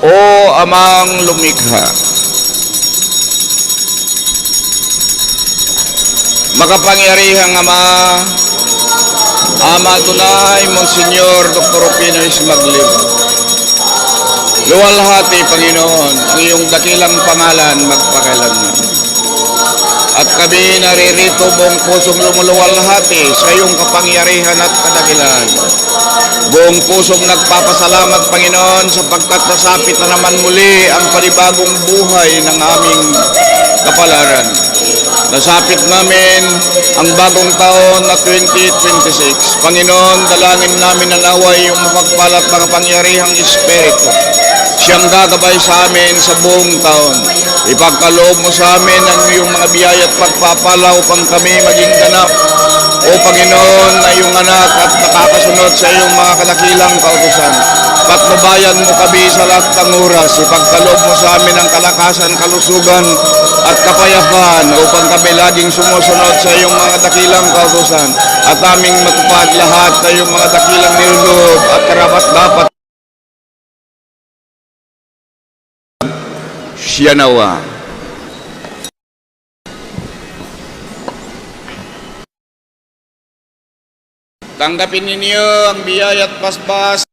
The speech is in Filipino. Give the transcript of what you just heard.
O Amang lumikha, makapangyarihang Ama, Ama tunay, Monsenyor Dr. Pino Ismaglib, luwalhati, Panginoon, ang iyong dakilang pangalan magpakailanman. At kami naririto buong pusong lumuluwalhati sa iyong kapangyarihan at kadakilaan. Buong pusong nagpapasalamat, Panginoon, sapagkat nasapit na naman muli ang panibagong buhay ng aming kapalaran. Nasapit namin ang bagong taon na 2026. Panginoon, dalangin namin na naway yung mapagpalat makapangyarihang Espiritu. Siyang gagabay sa amin sa buong taon. Ipagkaloob mo sa amin ang iyong mga biyaya at pagpapala upang kami maging ganap. O Panginoon, na iyong anak at nakakasunod sa iyong mga kadakilang kautusan. Patnubayan mo kami sa lahat ng oras. Ipagkaloob mo sa amin ang kalakasan, kalusugan at kapayapaan upang kami laging sumusunod sa iyong mga dakilang kautusan at aming matupad lahat na iyong mga dakilang niloob at karapat-dapat. Siya nawa. Tanggapin ninyo ang biyaya at paspas